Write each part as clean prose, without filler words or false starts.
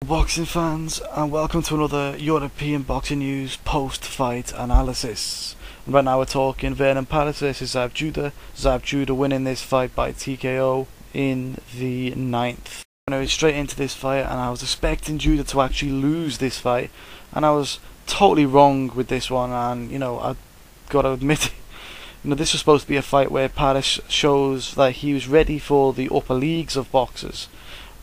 Boxing fans, and welcome to another European boxing news post-fight analysis. Right now we're talking Vernon Paris versus Zab Judah. Zab Judah winning this fight by TKO in the 9th. I'm going straight into this fight, and I was expecting Judah to actually lose this fight, and I was totally wrong with this one. And I've got to admit, this was supposed to be a fight where Paris shows that he was ready for the upper leagues of boxers,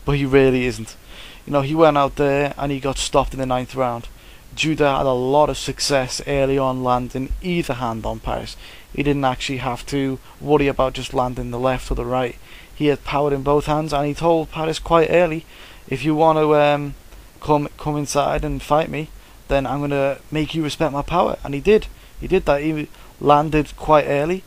but he really isn't. He went out there and he got stopped in the 9th round. Judah had a lot of success early on landing either hand on Paris. He didn't actually have to worry about just landing the left or the right. He had power in both hands, and he told Paris quite early, if you want to come inside and fight me, then I'm going to make you respect my power. And he did. He did that. He landed quite early.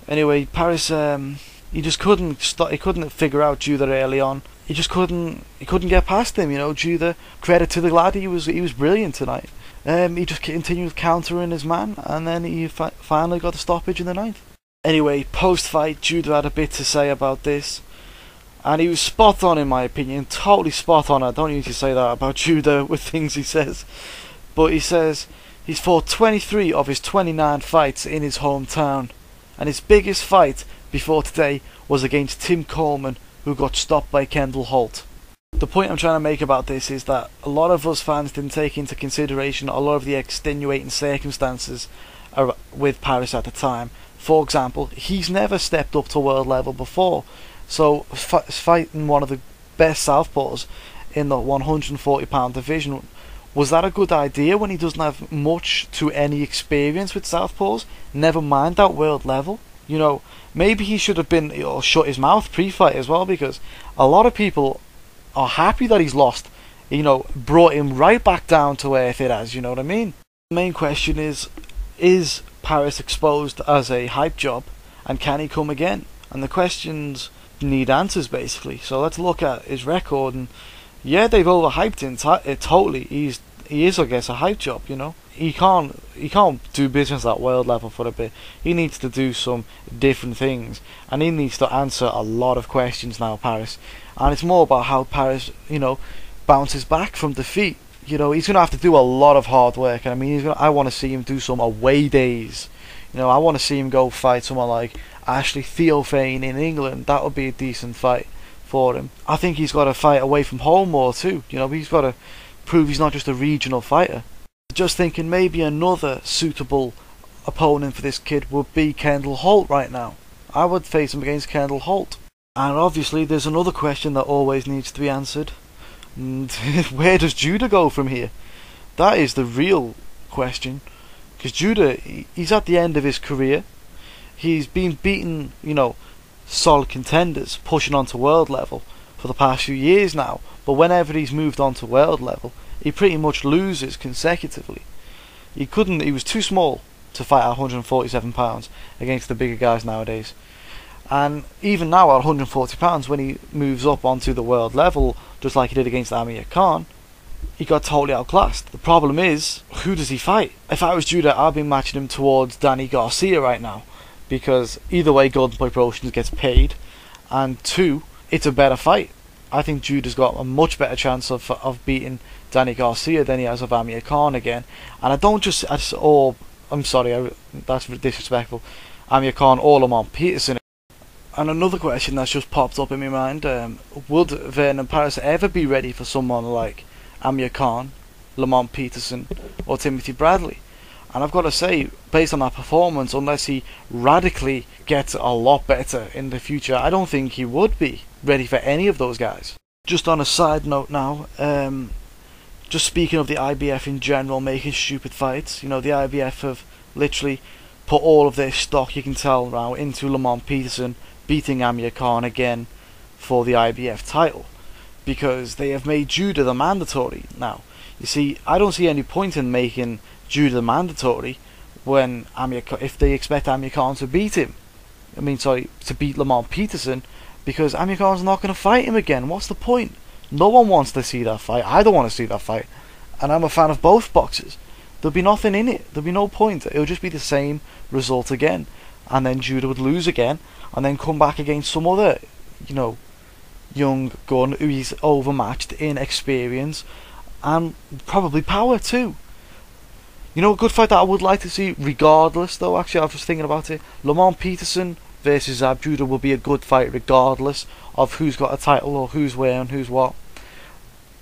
Anyway, Paris, he just couldn't stop. He couldn't figure out Judah early on. He just couldn't get past him. Judah, credit to the lad, he was brilliant tonight. He just continued countering his man, and then he finally got the stoppage in the 9th. Anyway, post-fight, Judah had a bit to say about this, and he was spot on in my opinion, totally spot on. I don't usually say that about Judah with things he says, but he says he's fought 23 of his 29 fights in his hometown, and his biggest fight before today was against Tim Coleman, who got stopped by Kendall Holt. The point I'm trying to make about this is that a lot of us fans didn't take into consideration a lot of the extenuating circumstances with Paris at the time. For example, he's never stepped up to world level before, so fighting one of the best southpaws in the 140-pound division, was that a good idea when he doesn't have much to any experience with southpaws? Never mind at world level. Maybe he should have been shut his mouth pre-fight as well, because a lot of people are happy that he's lost. Brought him right back down to earth it has, you know what I mean? The main question is Paris exposed as a hype job, and can he come again? And the questions need answers, basically. So let's look at his record, and yeah, they've overhyped him totally. He is, I guess, a hype job, He can't do business at world level for a bit. He needs to do some different things, and he needs to answer a lot of questions now, Paris. And it's more about how Paris, bounces back from defeat. He's going to have to do a lot of hard work. And I mean, I want to see him do some away days. I want to see him go fight someone like Ashley Theophane in England. That would be a decent fight for him. I think he's got to fight away from home more too. He's got to prove he's not just a regional fighter. Just thinking maybe another suitable opponent for this kid would be Kendall Holt right now. I would face him against Kendall Holt. And obviously there's another question that always needs to be answered. Where does Judah go from here? That is the real question. Because Judah, he's at the end of his career. He's been beating, solid contenders, pushing on to world level for the past few years now. But whenever he's moved on to world level, he pretty much loses consecutively. He was too small to fight at 147 pounds against the bigger guys nowadays. And even now at 140 pounds, when he moves up onto the world level, just like he did against Amir Khan, he got totally outclassed. The problem is, who does he fight? If I was Judah, I'd be matching him towards Danny Garcia right now, because either way, Golden Boy Promotions gets paid, and two, it's a better fight. I think Judah's got a much better chance of beating Danny Garcia than he has of Amir Khan again. And I'm sorry, that's disrespectful, Amir Khan or Lamont Peterson. And another question that's just popped up in my mind, would Vernon Paris ever be ready for someone like Amir Khan, Lamont Peterson or Timothy Bradley? And I've got to say, based on that performance, unless he radically gets a lot better in the future, I don't think he would be ready for any of those guys. Just on a side note now, just speaking of the IBF in general making stupid fights, the IBF have literally put all of their stock, you can tell now, into Lamont Peterson beating Amir Khan again for the IBF title, because they have made Judah the mandatory now. You see, I don't see any point in making Judah the mandatory when if they expect Amir Khan to beat him. To beat Lamont Peterson, because Amir Khan's not going to fight him again. What's the point? No one wants to see that fight. I don't want to see that fight, and I'm a fan of both boxers. There'll be nothing in it. There'll be no point. It'll just be the same result again, and then Judah would lose again, and then come back against some other, young gun who he's overmatched in experience and probably power too. You know, a good fight that I would like to see, regardless though, actually I was just thinking about it, Lamont Peterson versus Zab Judah will be a good fight regardless of who's got a title or who's where and who's what.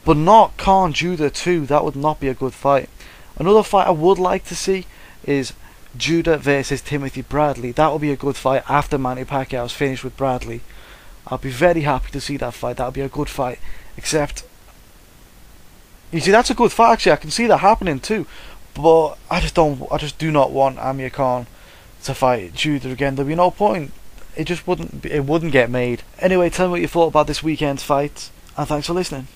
But not Khan Judah too, that would not be a good fight. Another fight I would like to see is Judah versus Timothy Bradley. That would be a good fight after Manny Pacquiao's finished with Bradley. I'll be very happy to see that fight. That would be a good fight. Except, you see, that's a good fight actually. I can see that happening too. But I just do not want Amir Khan to fight Judah again. There'd be no point. It wouldn't get made. Anyway, tell me what you thought about this weekend's fight, and thanks for listening.